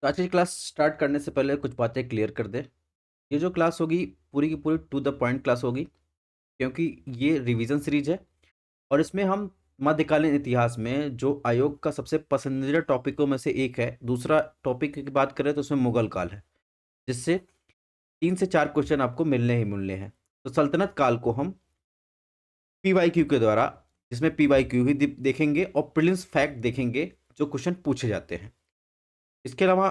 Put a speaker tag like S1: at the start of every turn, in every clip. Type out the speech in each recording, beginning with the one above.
S1: तो आज की क्लास स्टार्ट करने से पहले कुछ बातें क्लियर कर दें। ये जो क्लास होगी पूरी की पूरी टू द पॉइंट क्लास होगी, क्योंकि ये रिवीजन सीरीज है और इसमें हम मध्यकालीन इतिहास में जो आयोग का सबसे पसंदीदा टॉपिकों में से एक है, दूसरा टॉपिक की बात करें तो उसमें मुगल काल है, जिससे 3 से 4 क्वेश्चन आपको मिलने ही मिलने हैं। तो सल्तनत काल को हम पीवाईक्यू के द्वारा, जिसमें पीवाईक्यू ही देखेंगे और प्रीलिम्स फैक्ट देखेंगे जो क्वेश्चन पूछे जाते हैं। इसके अलावा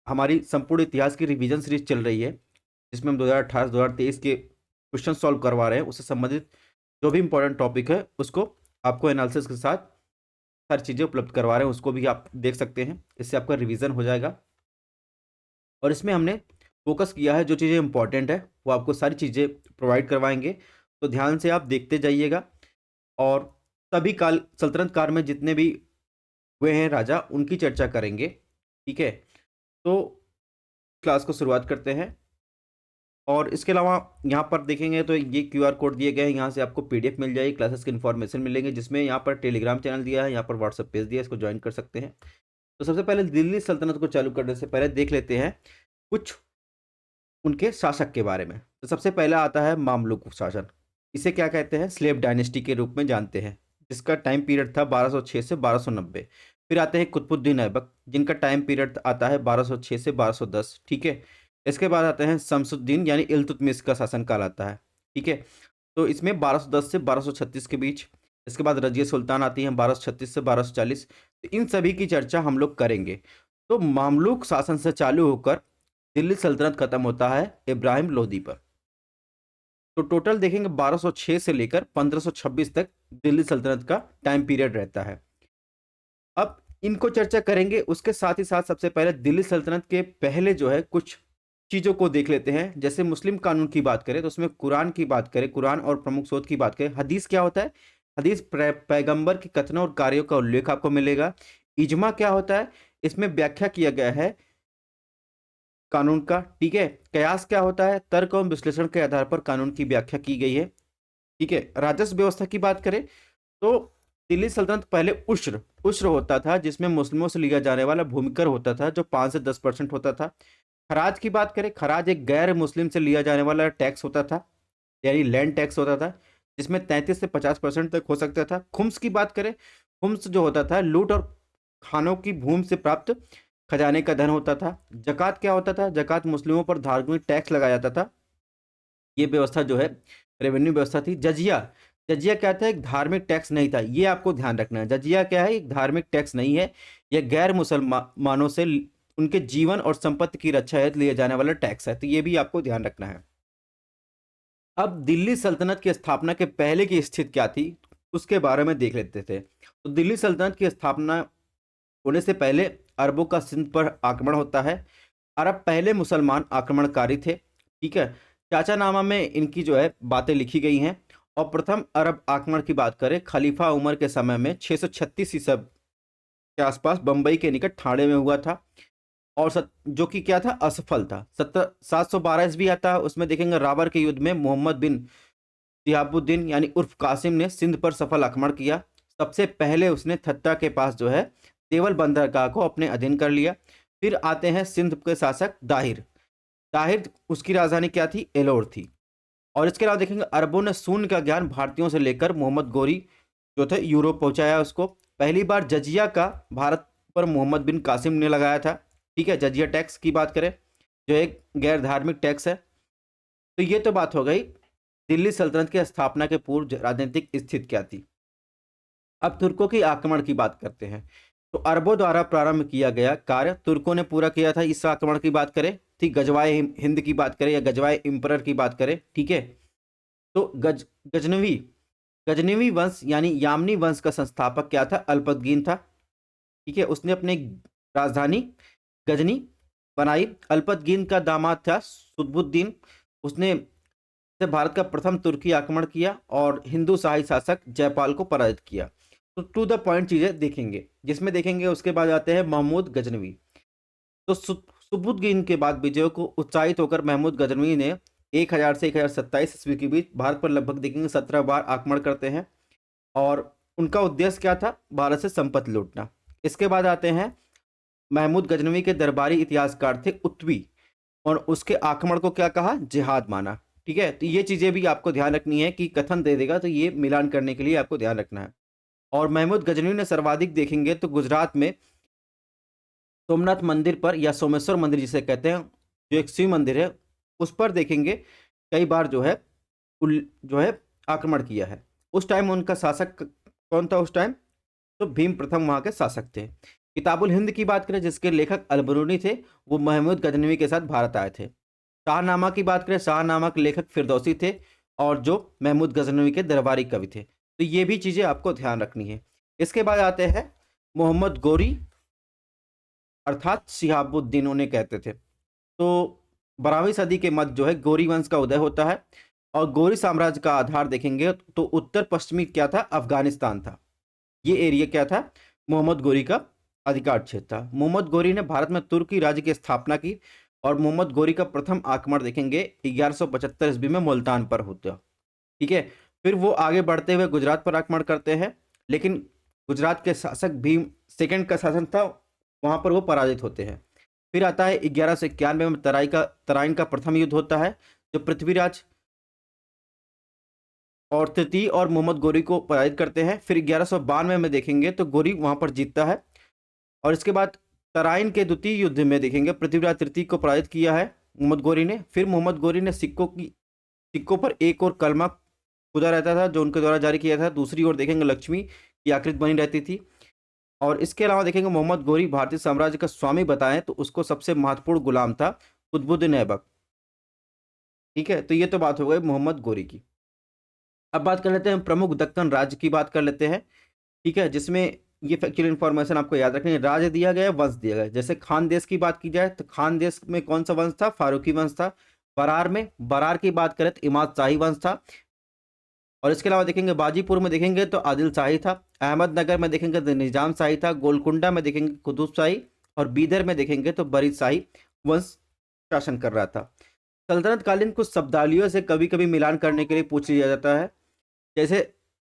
S1: हमारी संपूर्ण इतिहास की रिवीजन सीरीज चल रही है, जिसमें हम 2018-2023 के क्वेश्चन सॉल्व करवा रहे हैं। उससे संबंधित जो भी इंपॉर्टेंट टॉपिक है उसको आपको एनालिसिस के साथ सारी चीज़ें उपलब्ध करवा रहे हैं, उसको भी आप देख सकते हैं। इससे आपका रिवीजन हो जाएगा और इसमें हमने फोकस किया है, जो चीज़ें इंपॉर्टेंट है वो आपको सारी चीज़ें प्रोवाइड करवाएंगे। तो ध्यान से आप देखते जाइएगा और सभी काल सल्तनत काल में जितने भी हुए हैं राजा, उनकी चर्चा करेंगे। ठीक है, तो क्लास को शुरुआत करते हैं। और इसके अलावा यहाँ पर देखेंगे तो ये क्यूआर कोड दिए गए हैं, यहाँ से आपको पीडीएफ मिल जाएगी, क्लासेस की इन्फॉर्मेशन मिलेंगे, जिसमें यहाँ पर टेलीग्राम चैनल दिया है, यहाँ पर व्हाट्सएप पेज दिया है, इसको ज्वाइन कर सकते हैं। तो सबसे पहले दिल्ली सल्तनत को चालू करने से पहले देख लेते हैं कुछ उनके शासक के बारे में। तो सबसे पहला आता है मामलुक शासन। इसे क्या कहते हैं? स्लेव डायनेस्टी के रूप में जानते हैं, जिसका टाइम पीरियड था 1206 से 1290। फिर आते हैं कुतुबुद्दीन ऐबक, जिनका टाइम पीरियड आता है 1206 से 1210। ठीक है, इसके बाद आते हैं शमसुद्दीन यानी इल्तुतमिश का शासनकाल आता है। ठीक है, तो इसमें 1210 से 1236 के बीच। इसके बाद रजिया सुल्तान आती हैं 1236 से 1240। तो इन सभी की चर्चा हम लोग करेंगे। तो मामलुक शासन से चालू होकर दिल्ली सल्तनत खत्म होता है इब्राहिम लोदी पर। तो टोटल देखेंगे 1206 से लेकर 1526 तक दिल्ली सल्तनत का टाइम पीरियड रहता है। अब इनको चर्चा करेंगे, उसके साथ ही साथ सबसे पहले दिल्ली सल्तनत के पहले जो है कुछ चीज़ों को देख लेते हैं। जैसे मुस्लिम कानून की बात करें तो उसमें कुरान की बात करें, कुरान और प्रमुख स्रोत की बात करें। हदीस क्या होता है? हदीस पैगंबर के कथनों और कार्यों का उल्लेख आपको मिलेगा। इजमा क्या होता है? इसमें व्याख्या किया गया है कानून का। ठीक है, कयास क्या होता है? तर्क और विश्लेषण के आधार पर कानून की व्याख्या की गई है। ठीक है, राजस्व व्यवस्था की बात करें तो दिल्ली सल्तनत पहले उश्र उश्र होता था, जिसमें मुस्लिमों से लिया जाने वाला भूमिकर होता था, जो 5 से 10% होता था। खराज की बात करें, खराज एक गैर मुस्लिम से लिया जाने वाला टैक्स होता था, यानी लैंड टैक्स होता था, जिसमें 33 से 50% तक हो सकता था। खुम्स की बात करें, खुम्स जो होता था लूट और खानों की भूमि से प्राप्त खजाने का धन होता था। जक़ात क्या होता था? जक़ात मुस्लिमों पर धार्मिक टैक्स लगाया जाता था। ये व्यवस्था जो है रेवेन्यू व्यवस्था थी। जजिया, जजिया क्या था? एक धार्मिक टैक्स नहीं था, ये आपको ध्यान रखना है। जजिया क्या है? एक धार्मिक टैक्स नहीं है, यह गैर मुसलमानों से उनके जीवन और संपत्ति की रक्षा हेतु लिए जाने वाला टैक्स है, तो ये भी आपको ध्यान रखना है। अब दिल्ली सल्तनत की स्थापना के पहले की स्थिति क्या थी, उसके बारे में देख लेते थे। तो दिल्ली सल्तनत की स्थापना होने से पहले अरबों का सिंध पर आक्रमण होता है। अरब पहले मुसलमान आक्रमणकारी थे। ठीक है, चाचानामा में इनकी जो है बातें लिखी गई हैं। और प्रथम अरब आक्रमण की बात करें, खलीफा उमर के समय में 636 ईसा के आसपास बंबई के निकट ठाणे में हुआ था। और जो कि क्या था? असफल था। 712 ईस्वी आता है, उसमें देखेंगे रावर के युद्ध में मोहम्मद बिन शिहाबुद्दीन यानी उर्फ कासिम ने सिंध पर सफल आक्रमण किया। सबसे पहले उसने थत्ता के पास जो है देवल बंदरगाह को अपने अधीन कर लिया। फिर आते हैं सिंध के शासक दाहिर। दाहिर उसकी राजधानी क्या थी? एलोर थी। और इसके अलावा देखेंगे अरबों ने शून्य का ज्ञान भारतीयों से लेकर मोहम्मद गोरी जो थे यूरोप पहुंचाया उसको। पहली बार जजिया का भारत पर मोहम्मद बिन कासिम ने लगाया था। ठीक है, जजिया टैक्स की बात करें जो एक गैर धार्मिक टैक्स है। तो ये तो बात हो गई दिल्ली सल्तनत की स्थापना के पूर्व राजनीतिक स्थिति क्या थी। अब तुर्कों की आक्रमण की बात करते हैं। तो अरबों द्वारा प्रारंभ किया गया कार्य तुर्कों ने पूरा किया था। इस आक्रमण की बात करें, ठीक, गजवाए हिंद की बात करें या गजवाए इम्परर की बात करें। ठीक है, तो गजनवी गजनवी वंश यानी यामनी वंश का संस्थापक क्या था? अल्पतगीन था। ठीक है, उसने अपने राजधानी गजनी बनाई। अल्पतगीन का दामाद था सुदबुद्दीन, उसने से भारत का प्रथम तुर्की आक्रमण किया और हिंदू शाही शासक जयपाल को पराजित किया। तो टू द पॉइंट चीजें देखेंगे, जिसमें देखेंगे उसके बाद आते हैं महमूद गजनवी। तो सुबुद्दीन के बाद विजयों को उत्साहित होकर महमूद गजनवी ने 1000 से 1027 ईस्वी के बीच भारत पर लगभग देखेंगे 17 बार आक्रमण करते हैं। और उनका उद्देश्य क्या था? भारत से संपत्ति लूटना। इसके बाद आते हैं महमूद गजनवी के दरबारी इतिहासकार थे उत्वी, और उसके आक्रमण को क्या कहा, जिहाद माना। ठीक है, तो ये चीजें भी आपको ध्यान रखनी है कि कथन दे देगा तो ये मिलान करने के लिए आपको ध्यान रखना है। और महमूद गजनवी ने सर्वाधिक देखेंगे तो गुजरात में सोमनाथ मंदिर पर, या सोमेश्वर मंदिर जिसे कहते हैं, जो एक शिव मंदिर है, उस पर देखेंगे कई बार जो है जो है आक्रमण किया है। उस टाइम उनका शासक कौन था उस टाइम, तो भीम प्रथम वहां के शासक थे। किताबुल हिंद की बात करें जिसके लेखक अलबरूनी थे, वो महमूद गजनवी के साथ भारत आए थे। शाहनामा की बात करें, शाहनामा के लेखक फिरदौसी थे, और जो महमूद गजनवी के दरबारी कवि थे। तो ये भी चीजें आपको ध्यान रखनी है। इसके बाद आते हैं मोहम्मद गोरी अर्थात शिहाबुद्दीन उन्हें कहते थे। तो 12वीं सदी के मध्य जो है गौरी वंश का उदय होता है, और गौरी साम्राज्य का आधार देखेंगे तो उत्तर पश्चिमी क्या था, अफगानिस्तान था। ये एरिया क्या था, मोहम्मद गोरी का अधिकार क्षेत्र था। मोहम्मद गोरी ने भारत में तुर्की राज्य की स्थापना की, और मोहम्मद गोरी का प्रथम आक्रमण देखेंगे 1175 ईस्वी में मुल्तान पर होता। ठीक है, फिर वो आगे बढ़ते हुए गुजरात पर आक्रमण करते हैं, लेकिन गुजरात के शासक भीम सेकंड का शासन था, वहां पर वो पराजित होते हैं। फिर आता है 1191 में तराइन का प्रथम युद्ध होता है, जो पृथ्वीराज और तृतीय और मोहम्मद गोरी को पराजित करते हैं। फिर 1192 में देखेंगे तो गोरी वहां पर जीतता है, और इसके बाद तराइन के द्वितीय युद्ध में देखेंगे पृथ्वीराज तृतीय को पराजित किया है मोहम्मद गोरी ने। फिर मोहम्मद गोरी ने सिक्कों पर एक और कलमा खुदा रहता था जो उनके द्वारा जारी किया था, दूसरी ओर देखेंगे लक्ष्मी की आकृति बनी रहती थी। और इसके अलावा देखेंगे मोहम्मद गोरी भारतीय साम्राज्य का स्वामी बताएं तो उसको सबसे महत्वपूर्ण गुलाम था कुतुबुद्दीन ऐबक। ठीक है, तो ये तो बात हो गई मोहम्मद गोरी की। अब बात कर लेते हैं प्रमुख दक्कन राज्य की बात कर लेते हैं। ठीक है, जिसमें ये फैक्चुअल इन्फॉर्मेशन आपको याद रखनी है। राज्य दिया गया है, वंश दिया गया है। जैसे खान देश की बात की जाए तो खान देश में कौन सा वंश था, फारूकी वंश था। बरार की बात करें तो इमाद शाही वंश था। और इसके अलावा देखेंगे बाजीपुर में देखेंगे तो आदिल शाही था। अहमदनगर में देखेंगे तो निजाम शाही था। गोलकुंडा में देखेंगे कुतुब शाही, और बीदर में देखेंगे तो बरीद शाही वंश शासन कर रहा था। सल्तनत कालीन कुछ शब्दावलियों से कभी कभी मिलान करने के लिए पूछ लिया जाता है। जैसे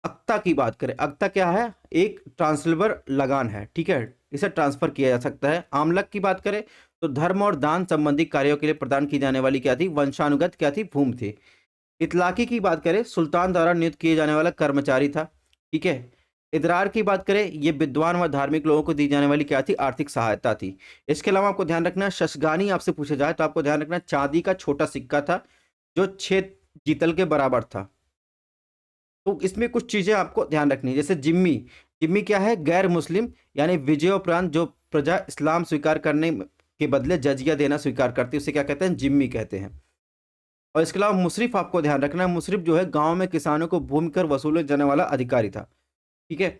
S1: अक्ता की बात करें, अक्ता क्या है, एक ट्रांसलेबर लगान है। ठीक है, इसे ट्रांसफर किया जा सकता है। आमलक की बात करें तो धर्म और दान संबंधी कार्यों के लिए प्रदान की जाने वाली क्या थी, वंशानुगत क्या थी, भूमि थी। इतलाकी की बात करें, सुल्तान द्वारा नियुक्त किए जाने वाला कर्मचारी था। ठीक है, इदरार की बात करें, ये विद्वान व धार्मिक लोगों को दी जाने वाली क्या थी, आर्थिक सहायता थी। इसके अलावा आपको ध्यान रखना, शशगानी आपसे पूछा जाए तो आपको ध्यान रखना चांदी का छोटा सिक्का था जो 6 जीतल के बराबर था। तो इसमें कुछ चीजें आपको ध्यान रखनी है। जैसे जिम्मी, जिम्मी क्या है, गैर मुस्लिम, यानी विजयोपरांत जो प्रजा इस्लाम स्वीकार करने के बदले जजिया देना स्वीकार करती है उसे क्या कहते हैं, जिम्मी कहते हैं। और इसके अलावा मुशरिफ आपको ध्यान रखना है, मुशरिफ जो है गांव में किसानों को भूमि कर वसूले जाने वाला अधिकारी था। ठीक है,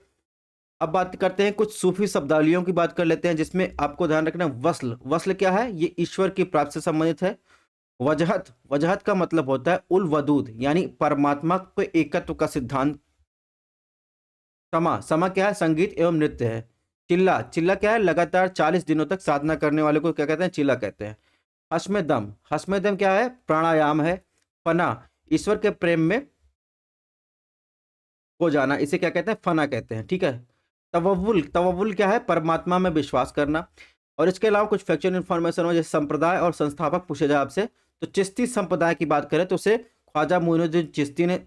S1: अब बात करते हैं कुछ सूफी शब्दावलियों की बात कर लेते हैं, जिसमें आपको ध्यान रखना है वस्ल। वस्ल क्या है, ये ईश्वर की प्राप्ति से संबंधित है। वजहत, वजहत का मतलब होता है उल वदूद, यानी परमात्मा के एकत्व का सिद्धांत। समा, समा क्या है, संगीत एवं नृत्य है। चिल्ला, चिल्ला क्या है, लगातार 40 दिनों तक साधना करने वाले को क्या कहते हैं, चिल्ला कहते हैं। हस्मे दम, हस्मे दम क्या है, प्राणायाम है। फना, ईश्वर के प्रेम में हो जाना, इसे क्या कहते हैं, फना कहते हैं। ठीक है, तवव्वुल, तवव्वुल क्या है, परमात्मा में विश्वास करना। और इसके अलावा कुछ फैक्चुअल इन्फॉर्मेशन हो, जैसे संप्रदाय और संस्थापक पूछे जाए आपसे, तो चिश्ती संप्रदाय की बात करें तो उसे ख्वाजा मोइनुद्दीन चिश्ती ने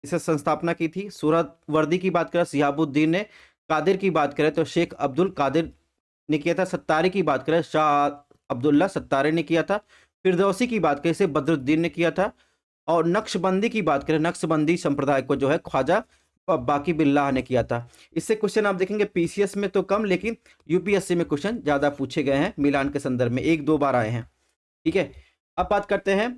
S1: इसे संस्थापना की थी। सूरतवर्दी की बात करें सिहाबुद्दीन ने। कादिर की बात करें तो शेख अब्दुल कादिर ने किया था। सत्तारी की बात करें शाह अब्दुल्ला सत्तारी ने किया था। फिरदौसी की बात करें इसे बदरुद्दीन ने किया था। और नक्शबंदी की बात करें, नक्शबंदी संप्रदाय को जो है ख्वाजा बाकी बिल्लाह ने किया था। इससे क्वेश्चन आप देखेंगे पीसीएस में तो कम, लेकिन यूपीएससी में क्वेश्चन ज्यादा पूछे गए हैं मिलान के संदर्भ में, 1-2 बार आए हैं। ठीक है, अब बात करते हैं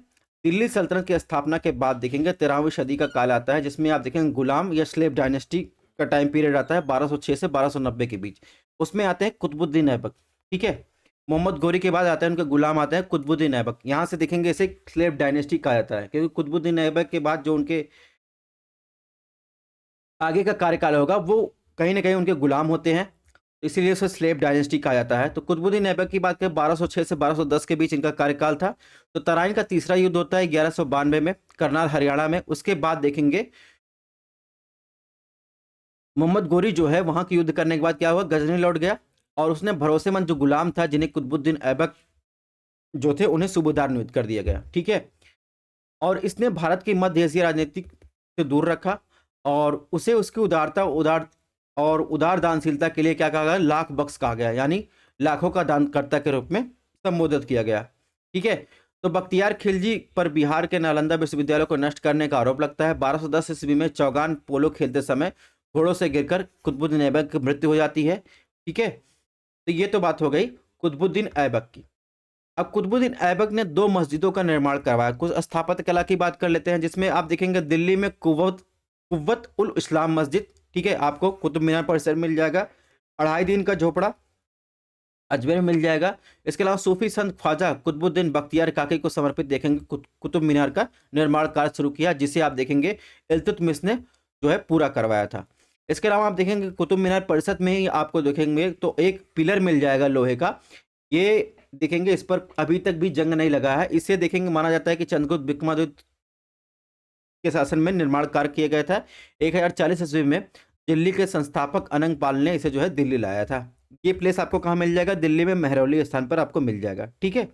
S1: दिल्ली सल्तनत की स्थापना के बाद देखेंगे 13वीं सदी का काल आता है, जिसमें आप देखेंगे गुलाम या स्लेव डायनेस्टी का टाइम पीरियड आता है 1206 से 1290 के बीच। उसमें आते हैं कुतुबुद्दीन ऐबक। ठीक है, मोहम्मद गोरी के बाद आते हैं उनके गुलाम आते हैं कुतुबुद्दीन ऐबक। यहाँ से देखेंगे इसे स्लेव डायनेस्टी कहा जाता है, क्योंकि कुतुबुद्दीन ऐबक के बाद जो उनके आगे का कार्यकाल होगा वो कहीं ना कहीं उनके गुलाम होते हैं, इसीलिए उसे स्लेव डायनेस्टी कहा जाता है। तो कुतुबुद्दीन ऐबक की बात करें 1206 से 1210 के बीच इनका कार्यकाल था। तो तराइन का तीसरा युद्ध होता है 1192 में करनाल हरियाणा में। उसके बाद देखेंगे मोहम्मद गोरी जो है वहां के युद्ध करने के बाद क्या हुआ, गजनी लौट गया। और उसने भरोसेमंद जो गुलाम था जिन्हें कुतुबुद्दीन ऐबक जो थे उन्हें सूबेदार नियुक्त कर दिया गया। ठीक है, और इसने भारत की मध्य एशिया राजनीति से दूर रखा और उसे उसकी उदार दानशीलता के लिए क्या कहा गया, लाख बख्श कहा गया, यानी लाखों का दानकर्ता के रूप में संबोधित किया गया। ठीक है, तो बख्तियार खिलजी पर बिहार के नालंदा विश्वविद्यालय को नष्ट करने का आरोप लगता है। 1210 ईस्वी में चौगान पोलो खेलते समय घोड़ों से गिरकर कुतुबुद्दीन ऐबक की मृत्यु हो जाती है। ठीक है, तो ये तो बात हो गई कुतुबुद्दीन ऐबक की। अब कुतुबुद्दीन ऐबक ने 2 मस्जिदों का निर्माण करवाया। कुछ स्थापत्य कला की बात कर लेते हैं, जिसमें आप देखेंगे दिल्ली में कुव्वत उल इस्लाम मस्जिद, ठीक है, आपको कुतुब मीनार परिसर मिल जाएगा। 2.5 दिन का झोपड़ा अजमेर में मिल जाएगा। इसके अलावा सूफी संत ख्वाजा कुतुबुद्दीन बख्तियार काकी को समर्पित देखेंगे कुतुब मीनार का निर्माण कार्य शुरू किया, जिसे आप देखेंगे इल्तुतमिश ने जो है पूरा करवाया था। इसके अलावा आप देखेंगे कुतुब मीनार परिसर में ही आपको देखेंगे तो एक पिलर मिल जाएगा लोहे का, ये देखेंगे इस पर अभी तक भी जंग नहीं लगा है। इसे देखेंगे माना जाता है कि चंद्रगुप्त विक्रमादित्य के शासन में निर्माण कार्य किया गया था। 1040 ईस्वी में दिल्ली के संस्थापक अनंग पाल ने इसे जो है दिल्ली लाया था। ये प्लेस आपको कहाँ मिल जाएगा, दिल्ली में मेहरौली स्थान पर आपको मिल जाएगा। ठीक है,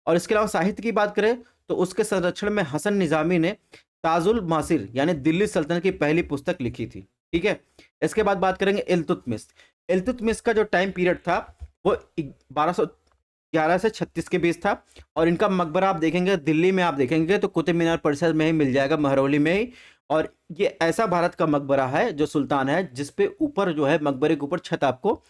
S1: और इसके अलावा साहित्य की बात करें तो उसके संरक्षण में हसन निजामी ने ताजुल मासिर यानी दिल्ली सल्तनत की पहली पुस्तक लिखी थी। ठीक है, इसके बाद बात करेंगे इल्तुतमिश। इल्तुतमिश का जो टाइम पीरियड था वो 1211 से 36 के बीच था, और इनका मकबरा आप देखेंगे दिल्ली में आप देखेंगे तो कुतुब मीनार परिसर में ही मिल जाएगा, महरौली में ही। और ये ऐसा भारत का मकबरा है जो सुल्तान है जिसपे ऊपर जो है मकबरे के ऊपर छत आपको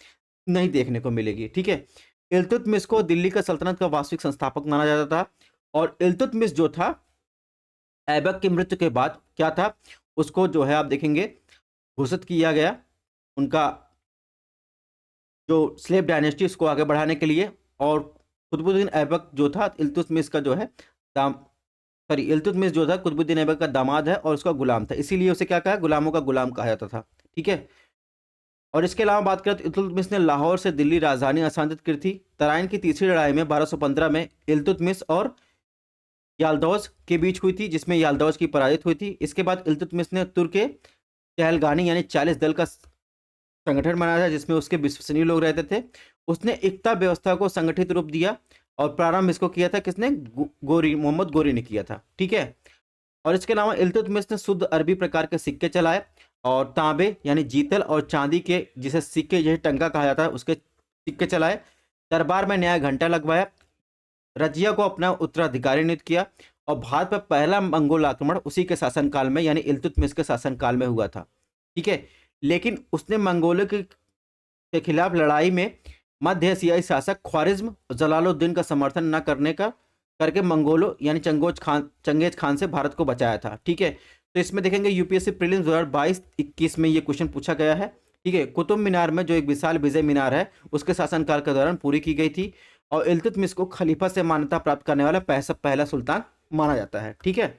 S1: नहीं देखने को मिलेगी। ठीक है, इल्तुतमिश को दिल्ली का सल्तनत का वास्तविक संस्थापक माना जाता था, और इल्तुतमिश जो था ऐबक की मृत्यु के बाद क्या था, उसको जो है आप देखेंगे घोषित किया गया उनका जो स्लेव डायनेस्टी उसको आगे बढ़ाने के लिए। और कुतुबुद्दीन ऐबक जो था इल्तुतमिश का जो है दाम इल्तुतमिश जो था कुतुबुद्दीन ऐबक का दामाद है और उसका गुलाम था, इसीलिए उसे क्या कहा, गुलामों का गुलाम कहा जाता था। ठीक है, और इसके अलावा बात करें तो इल्तुतमिश ने लाहौर से दिल्ली राजधानी हस्तांतरित की थी। तराइन की तीसरी लड़ाई में 1215 में इल्तुतमिश और याल्दौज के बीच हुई थी, जिसमें याल्दौज की पराजित हुई थी। इसके बाद इल्तुतमिश ने तुर्क चहलगानी यानी 40 दल का संगठन बनाया था, जिसमें उसके विश्वसनीय लोग रहते थे। उसने एकता व्यवस्था को संगठित रूप दिया, और प्रारंभ इसको किया था किसने, मोहम्मद गोरी ने किया था। ठीक है, और इसके अलावा इल्तुतमिश ने शुद्ध अरबी प्रकार के सिक्के चलाए, और तांबे यानी जीतल और चांदी के जिसे सिक्के यही टंका कहा जाता है उसके सिक्के चलाए। दरबार में नया घंटा लगवाया, रजिया को अपना उत्तराधिकारी नियुक्त किया, और भारत पर पहला मंगोल आक्रमण उसी के शासनकाल में यानी इल्तुतमिश के शासनकाल में हुआ था। ठीक है, लेकिन उसने मंगोलों के खिलाफ लड़ाई में मध्य एशियाई शासक ख्वारिज्म जलालुद्दीन का समर्थन न करने का करके मंगोलों यानी चंगेज खान से भारत को बचाया था। ठीक है, तो इसमें देखेंगे यूपीएससी प्रीलिम्स 2022-21 में ये क्वेश्चन पूछा गया है। ठीक है, कुतुब मीनार में जो एक विशाल विजय मीनार है उसके शासनकाल के दौरान पूरी की गई थी, और इल्तुतमिश को खलीफा से मान्यता प्राप्त करने वाला पहला सुल्तान माना जाता है। ठीक है,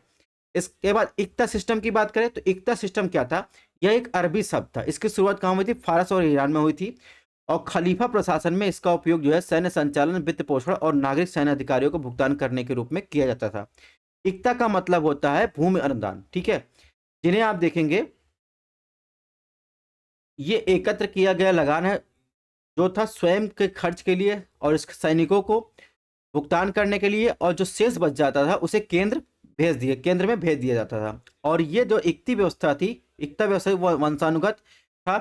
S1: इसके बाद इक्ता सिस्टम की बात करें तो इक्ता सिस्टम क्या था, यह एक अरबी शब्द था। इसकी शुरुआत कहाँ हुई थी, फारस और ईरान में हुई थी, और खलीफा प्रशासन में इसका उपयोग जो है सैन्य संचालन, वित्त पोषण और नागरिक सैन्य अधिकारियों को भुगतान करने के रूप में किया जाता था। इक्ता का मतलब होता है भूमि अनुदान। ठीक है, जिन्हें आप देखेंगे ये एकत्र किया गया लगान है जो था स्वयं के खर्च के लिए और इसके सैनिकों को भुगतान करने के लिए, और जो शेष बच जाता था उसे केंद्र में भेज दिया जाता था। और ये जो इक्ता व्यवस्था वो वंशानुगत था।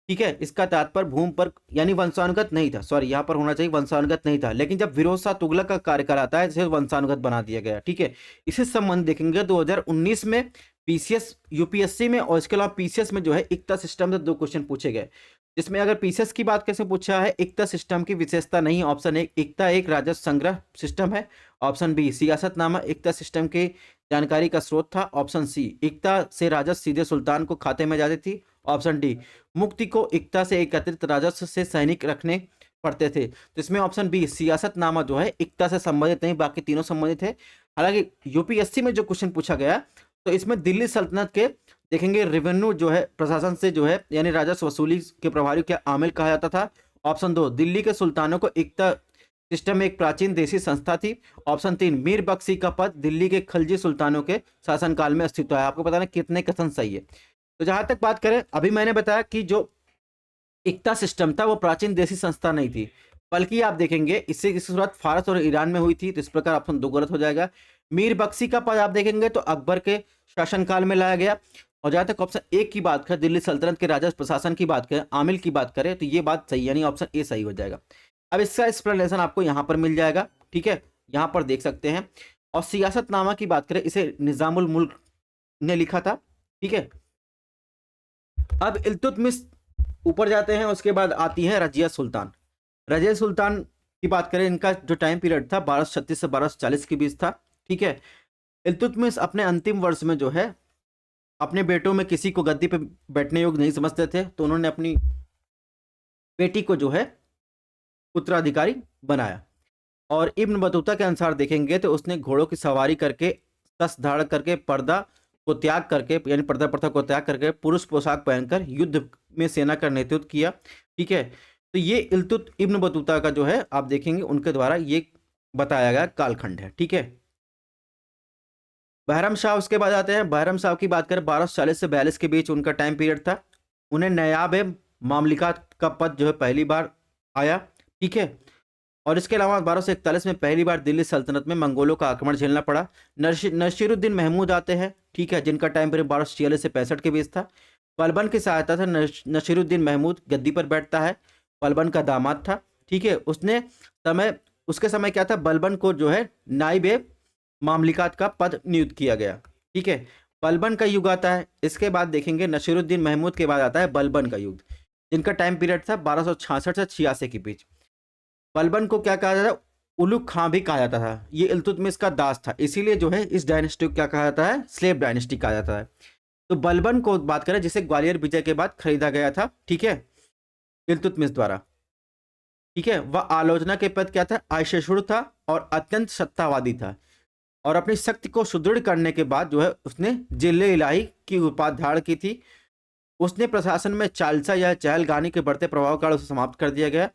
S1: ठीक है, इसका तात्पर्य भूमि पर यानी वंशानुगत नहीं था, सॉरी यहाँ पर होना चाहिए वंशानुगत नहीं था, लेकिन जब फिरोज शाह तुगलक का कार्यकाल आता है इसे वंशानुगत बना दिया गया। ठीक है, इसी संबंध देखेंगे 2019 में पीसीएस यूपीएससी में और इसके अलावा पीसीएस में जो है इक्ता सिस्टम से 2 क्वेश्चन पूछे गए, जिसमें अगर पीसीएस की बात कैसे पूछा है, इक्ता सिस्टम की विशेषता नहीं, ऑप्शन ए इक्ता एक राजस्व संग्रह सिस्टम है, ऑप्शन बी सियासतनामा इक्ता सिस्टम के जानकारी का स्रोत था, ऑप्शन सी इक्ता से राजस्व सीधे सुल्तान को खाते में जाती थी, ऑप्शन डी मुक्ति को इक्ता से एकत्रित राजस्व से सैनिक रखने पड़ते थे। तो इसमें ऑप्शन बी सियासतनामा जो है इक्ता से संबंधित नहीं, बाकी तीनों संबंधित है। हालांकि यूपीएससी में जो क्वेश्चन पूछा गया तो इसमें दिल्ली सल्तनत के देखेंगे रेवेन्यू जो है प्रशासन से जो है यानी राजस्व वसूली के प्रभारी क्या आमिल कहा जाता था। ऑप्शन 2 दिल्ली के सुल्तानों को इक्ता सिस्टम में एक प्राचीन देशी संस्था थी। ऑप्शन 3 मीर बख्शी का पद दिल्ली के खलजी सुल्तानों के शासनकाल में अस्तित्व है। आपको पता ना कितने कथन सही है। तो जहां तक बात करें, अभी मैंने बताया कि जो इक्ता सिस्टम था वो प्राचीन देशी संस्था नहीं थी, बल्कि आप देखेंगे इसकी शुरुआत फारस और ईरान में हुई थी, तो इस प्रकार ऑप्शन 2 गलत हो जाएगा। मीर बख्शी का पद आप देखेंगे तो अकबर के शासनकाल में लाया गया। और जहाँ तक ऑप्शन 1 की बात करें, दिल्ली सल्तनत के राजा प्रशासन की बात करें, आमिल की बात करें, तो ये बात सही, यानी ऑप्शन ए सही हो जाएगा। अब इसका एक्सप्लेनेशन आपको यहाँ पर मिल जाएगा, ठीक है, यहाँ पर देख सकते हैं। और सियासतनामा की बात करें, इसे निजामुल मुल्क ने लिखा था, ठीक है। अब इल्तुतमिश ऊपर जाते हैं, उसके बाद आती है रजिया सुल्तान। रजिया सुल्तान की बात करें, इनका जो टाइम पीरियड था 1236 से 1240 के बीच था, ठीक है। इल्तुतमिश अपने अंतिम वर्ष में जो है अपने बेटों में किसी को गद्दी पे बैठने योग्य नहीं समझते थे, तो उन्होंने अपनी बेटी को जो है उत्तराधिकारी बनाया। और इब्न बतूता के अनुसार देखेंगे तो उसने घोड़ों की सवारी करके, शस्त्र धारण करके, पर्दा को त्याग करके, यानी पर्दा प्रथा को त्याग करके, पुरुष पोशाक पहनकर युद्ध में सेना का नेतृत्व किया, ठीक है। तो ये इब्न बतूता का जो है आप देखेंगे उनके द्वारा ये बताया गया कालखंड है, ठीक है। बहरम शाह उसके बाद आते हैं। बहरम शाह की बात करें 1240 से 42 के बीच उनका टाइम पीरियड था। उन्हें नायाब मामलिकात का पद जो है पहली बार आया, ठीक है। और इसके अलावा 1241 में पहली बार दिल्ली सल्तनत में मंगोलों का आक्रमण झेलना पड़ा। नसीरुद्दीन महमूद आते हैं, ठीक है, जिनका टाइम पीरियड 1246 से 65 के बीच था। बलबन की सहायता से नसीरुद्दीन महमूद गद्दी पर बैठता है। बलबन का दामाद था, ठीक है। उसके समय क्या था, बलबन को जो है नाइब मामलिकात का पद नियुक्त किया गया, ठीक है। बलबन का युग आता है। इसके बाद देखेंगे नसीरुद्दीन महमूद के बाद आता है बलबन का युग, जिनका टाइम पीरियड था 1266 से 86 के बीच। बलबन को क्या कहा जाता है, उलुग खां भी कहा जाता था। ये इल्तुतमिश का दास था, इसीलिए जो है इस डायनेस्टी को क्या कहा जाता है, स्लेव डायनेस्टी कहा जाता है। तो बलबन को बात करें, जिसे ग्वालियर विजय के बाद खरीदा गया था, ठीक है, इल्तुतमिश द्वारा, ठीक है। वह आलोचना के पद क्या था, आयशेषुर था और अत्यंत सत्तावादी था। और अपनी शक्ति को सुदृढ़ करने के बाद जो है उसने जिले इलाही की उपाधि धारण की थी। उसने प्रशासन में चालसा या चहलगानी के बढ़ते प्रभाव का उसे समाप्त कर दिया गया।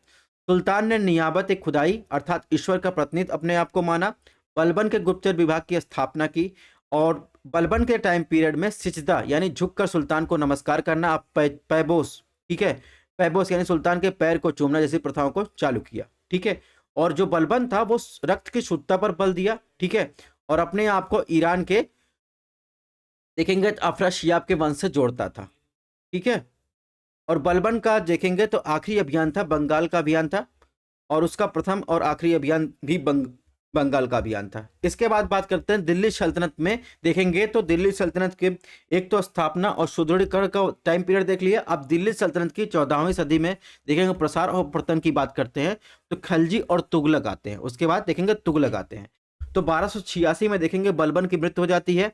S1: सुल्तान ने नियाबत खुदाई अर्थात ईश्वर का प्रतिनिधि अपने आप को माना। बलबन के गुप्तचर विभाग की स्थापना की। और बलबन के टाइम पीरियड में सिजदा यानी झुककर सुल्तान को नमस्कार करना, पैबोस, ठीक है, पैबोस यानी सुल्तान के पैर को चूमना जैसी प्रथाओं को चालू किया, ठीक है। और जो बलबन था वो रक्त की शुद्धता पर बल दिया, ठीक है, और अपने आप को ईरान के देखेंगे अफराशियाब के वंश से जोड़ता था, ठीक है। और बलबन का देखेंगे तो आखिरी अभियान था बंगाल का अभियान था, और उसका प्रथम और आखिरी अभियान भी बंगाल का अभियान था। इसके बाद बात करते हैं दिल्ली सल्तनत में। देखेंगे तो दिल्ली सल्तनत के एक तो स्थापना और सुदृढ़ीकरण का टाइम पीरियड देख लिया। अब दिल्ली सल्तनत की 14वीं सदी में देखेंगे प्रसार और पतन की बात करते हैं तो खलजी और तुगलक आते हैं। उसके बाद देखेंगे तुगलक आते हैं। तो 1286 में देखेंगे बलबन की मृत्यु हो जाती है।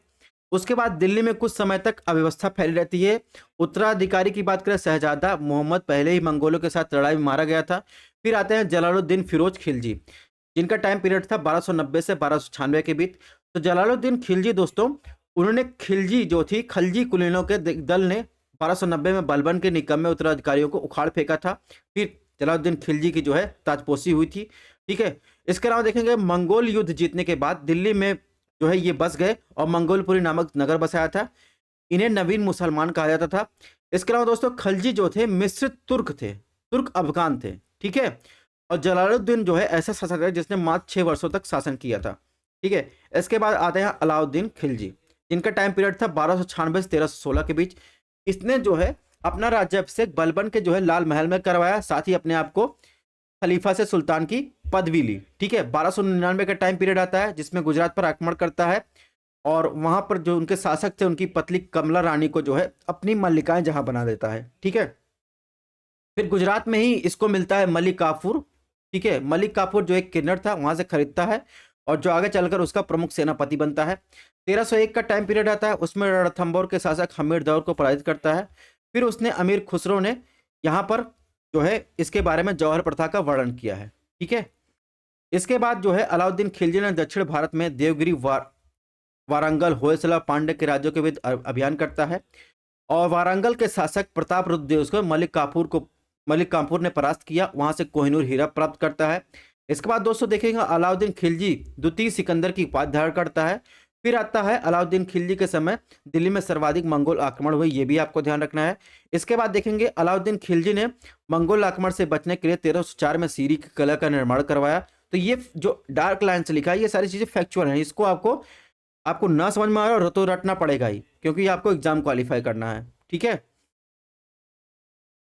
S1: उसके बाद दिल्ली में कुछ समय तक अव्यवस्था फैली रहती है। उत्तराधिकारी की बात करें, शहजादा मोहम्मद पहले ही मंगोलों के साथ लड़ाई में मारा गया था। फिर आते हैं जलालुद्दीन फिरोज खिलजी, जिनका टाइम पीरियड था 1290 से 1296 के बीच। तो जलालुद्दीन खिलजी दोस्तों, उन्होंने खिलजी जो थी खलजी कुलीनों के दल ने 1290 में बलबन के निकम्मे उत्तराधिकारियों को उखाड़ फेंका था। फिर जलालुद्दीन खिलजी की जो है ताजपोशी हुई थी, ठीक है। इसके अलावा देखेंगे मंगोल युद्ध जीतने के बाद दिल्ली में जो है ये बस गए और मंगोलपुरी नामक नगर बसाया था। इन्हें नवीन मुसलमान कहा जाता था। इसके अलावा दोस्तों खलजी जो थे मिश्रित तुर्क थे, तुर्क अफगान थे, ठीक है। और जलालुद्दीन जो है ऐसा शासक है जिसने मात्र 6 वर्षों तक शासन किया था, ठीक है। इसके बाद आते हैं अलाउद्दीन खिलजी, जिनका टाइम पीरियड था 1296 से 1316 के बीच। इसने जो है अपना राज्याभिषेक बलबन के जो है लाल महल में करवाया, साथ ही अपने आप को खलीफा से सुल्तान की पदवी ली, ठीक है। 1299 का टाइम पीरियड आता है जिसमें गुजरात पर आक्रमण करता है और वहां पर जो उनके शासक थे उनकी पत्नी कमला रानी को जो है अपनी मल्लिकाएं जहां बना देता है, ठीक है। फिर गुजरात में ही इसको मिलता है मलिक काफूर, ठीक है। मलिक काफूर जो एक किन्नर था वहां से खरीदता है और जो आगे चलकर उसका प्रमुख सेनापति बनता है। 1301 का टाइम पीरियड आता है, उसमें रणथंभौर के शासक हमीर दौर को पराजित करता है। फिर उसने अमीर खुसरो ने यहाँ पर जो है इसके बारे में जौहर प्रथा का वर्णन किया है, ठीक है। इसके बाद जो है अलाउद्दीन खिलजी ने दक्षिण भारत में देवगिरी वारंगल होयसला पांड्य के राज्यों के विरुद्ध अभियान करता है और वारंगल के शासक प्रताप रुद्र को मलिक काफूर ने परास्त किया, वहां से कोहिनूर हीरा प्राप्त करता है। इसके बाद दोस्तों देखेंगे अलाउद्दीन खिलजी द्वितीय सिकंदर की उपाधि धारण करता है। फिर आता है अलाउद्दीन खिलजी के समय दिल्ली में सर्वाधिक मंगोल आक्रमण हुए, ये भी आपको ध्यान रखना है। इसके बाद देखेंगे अलाउद्दीन खिलजी ने मंगोल आक्रमण से बचने के लिए 1304 में सीरी की कला का निर्माण करवाया। तो ये जो डार्क लाइन से लिखा है ये सारी चीजें फैक्चुअल हैं, इसको आपको ना समझ में आ रहा हो तो रटना पड़ेगा ही, क्योंकि आपको एग्जाम क्वालिफाई करना है, ठीक है।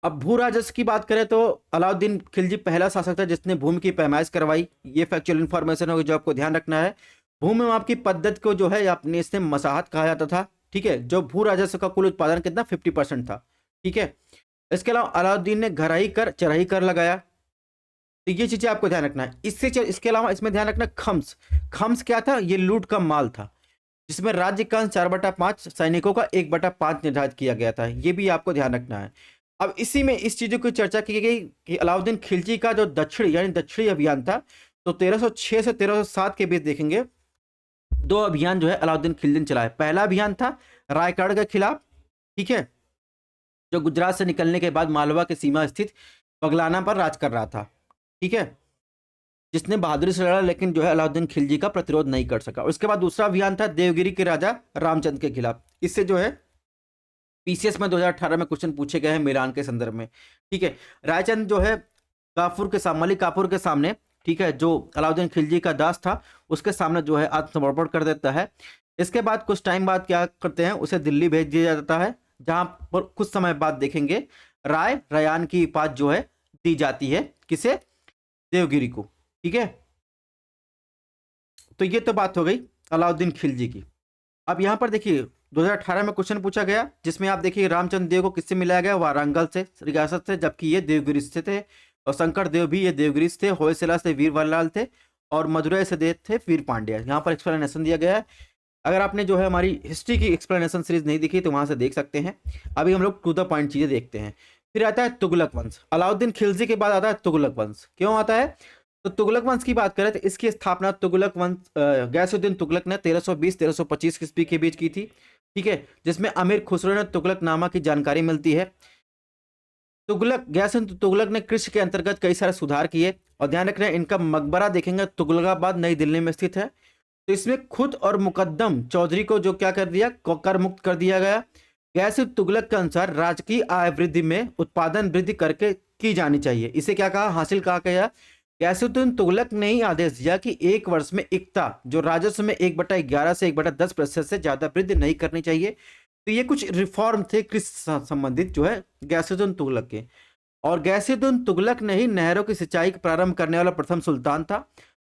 S1: अब भू राजस्व की बात करें तो अलाउद्दीन खिलजी पहला शासक था जिसने भूमि की पैमाइश करवाई, ये फैक्चुअल इन्फॉर्मेशन होगी जो आपको ध्यान रखना है। भूमि माप की पद्धति को जो है अपने इसने मसाहत कहा जाता था, ठीक है। जो भू राजस्व का कुल उत्पादन कितना 50% था, ठीक है। इसके अलावा अलाउद्दीन ने घराई कर चराई कर लगाया, तो ये चीजें आपको ध्यान रखना है। इसके अलावा इसमें ध्यान रखना खम्स, खम्स क्या था, ये लूट का माल था जिसमें राज्य का 4/5 सैनिकों का 1/5 निर्धारित किया गया था, ये भी आपको ध्यान रखना है। अब इसी में इस चीजों की चर्चा की गई कि अलाउद्दीन खिलजी का जो दक्षिणी अभियान था, तो 1306 से 1307 के बीच देखेंगे 2 अभियान जो है अलाउद्दीन खिलजी ने चलाए। पहला अभियान था रायगढ़ के खिलाफ, ठीक है, जो गुजरात से निकलने के बाद मालवा के सीमा स्थित पगलाना पर राज कर रहा था, ठीक है, जिसने बहादुरी से लड़ा लेकिन जो है अलाउद्दीन खिलजी का प्रतिरोध नहीं कर सका। उसके बाद दूसरा अभियान था देवगिरी के राजा रामचंद्र के खिलाफ, इससे जो है पीसीएस में 2018 में क्वेश्चन पूछे गए हैं मिलान के संदर्भ में, ठीक है। रायचंद जो है मलिक काफूर के सामने, ठीक है, जो अलाउद्दीन खिलजी का दास था उसके सामने जो है आत्मसमर्पण कर देता है। इसके बाद कुछ टाइम बाद क्या करते हैं, उसे दिल्ली भेज दिया जाता है, जहां पर कुछ समय बाद देखेंगे रयान की उपाधि जो है दी जाती है, किसे, देवगिरी को, ठीक है। तो ये तो बात हो गई अलाउद्दीन खिलजी की। अब यहां पर देखिए 2018 में क्वेश्चन पूछा गया जिसमें आप देखिए रामचंद्र देव को किससे मिलाया गया, वारंगल से रियासत से, जबकि ये देवगिरी से थे, और शंकर देव भी ये देवगिरी से थे, होयसला से वीरवरलाल थे, और मदुरै से देव थे वीर पांड्या। यहाँ पर एक्सप्लेनेशन दिया गया है। अगर आपने जो है हमारी हिस्ट्री की एक्सप्लेनेशन सीरीज नहीं दिखी तो वहां से देख सकते हैं। अभी हम लोग टू द पॉइंट चीजें देखते हैं। फिर आता है तुगलक वंश, अलाउद्दीन खिलजी के बाद आता है तुगलक वंश। क्यों आता है, तो तुगलक वंश की बात करें तो इसकी स्थापना तुगलक वंश गयासुद्दीन तुगलक ने 1320-1325 ईस्वी के बीच की थी, ठीक है, जिसमें अमीर खुसरो ने तुगलक नामा की जानकारी मिलती है। गयासुद्दीन तुगलक ने कृषि के अंतर्गत कई सारे सुधार किए, और ध्यान रखना इनका मकबरा देखेंगे तुगलकाबाद नई दिल्ली में स्थित है। तो इसमें खुद और मुकद्दम चौधरी को जो क्या कर दिया, कर मुक्त कर दिया गया। गयासुद्दीन तुगलक के अनुसार राजकीय आय वृद्धि में उत्पादन वृद्धि करके की जानी चाहिए। इसे क्या कहा, हासिल कहा गया। गयासुद्दीन तुगलक ने ही आदेश दिया कि एक वर्ष में इक्ता जो राजस्व में 1/11 से 1/10% से ज्यादा वृद्धि नहीं करनी चाहिए। तो ये कुछ रिफॉर्म थे कृषि संबंधित जो है गयासुद्दीन तुगलक के। और गयासुद्दीन तुगलक ने ही नहरों की सिंचाई प्रारंभ करने वाला प्रथम सुल्तान था,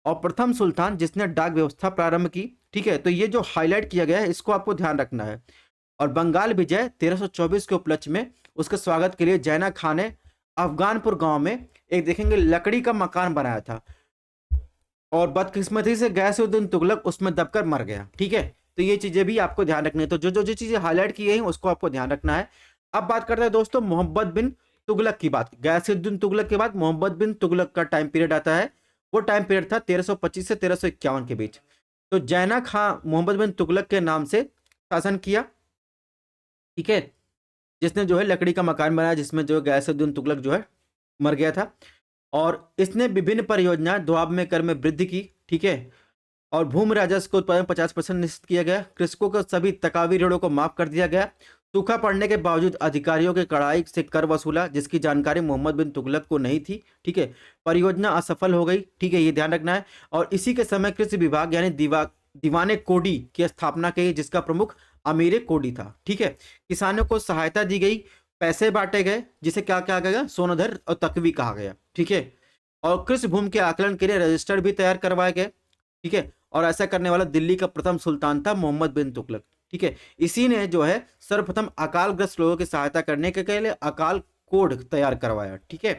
S1: और प्रथम सुल्तान जिसने डाक व्यवस्था प्रारंभ की, ठीक है। तो ये जो हाईलाइट किया गया है इसको आपको ध्यान रखना है। और बंगाल विजय 1324 के उपलक्ष्य में उसके स्वागत के लिए जैना खान ने अफगानपुर गांव में एक देखेंगे लकड़ी का मकान बनाया था, और बदकिस्मती से गयासुद्दीन तुगलक उसमें दबकर मर गया, ठीक है। तो ये चीजें भी आपको ध्यान रखनी है। तो जो चीजें हाईलाइट की गई हैं उसको आपको ध्यान रखना है। अब बात करते हैं दोस्तों मोहम्मद बिन तुगलक की बात। गयासुद्दीन तुगलक के बाद मोहम्मद बिन तुगलक का टाइम पीरियड आता है। वो टाइम पीरियड था 1325 से 1351 के बीच। तो जैना खां मोहम्मद बिन तुगलक के नाम से शासन किया, ठीक है, जिसने जो है लकड़ी का मकान बनाया जिसमें जो गयासुद्दीन तुगलक जो है मर गया था। और इसने विभिन्न परियोजनाएं दुआब में कर में वृद्धि की, ठीक है, और भूमि राजस्व को उत्पादन 50% निश्चित किया गया। कृषकों को सभी तकावी ऋणों को माफ कर दिया गया। सूखा पड़ने के बावजूद अधिकारियों के कड़ाई से कर वसूला जिसकी जानकारी मोहम्मद बिन तुगलक को नहीं थी, ठीक है। परियोजना असफल हो गई, ठीक है, ये ध्यान रखना है। और इसी के समय कृषि विभाग यानी दीवाने कोडी की स्थापना की जिसका प्रमुख अमीर कोडी था, ठीक है। किसानों को सहायता दी गई, पैसे बांटे गए जिसे क्या कहा गया, सोनधर और तकवी कहा गया, ठीक है। और कृषि भूमि के आकलन के लिए रजिस्टर भी तैयार करवाए गए, ठीक है। और ऐसा करने वाला दिल्ली का प्रथम सुल्तान था मोहम्मद बिन तुगलक, ठीक है। इसी ने जो है सर्वप्रथम अकालग्रस्त लोगों की सहायता करने के लिए अकाल कोड तैयार करवाया, ठीक है।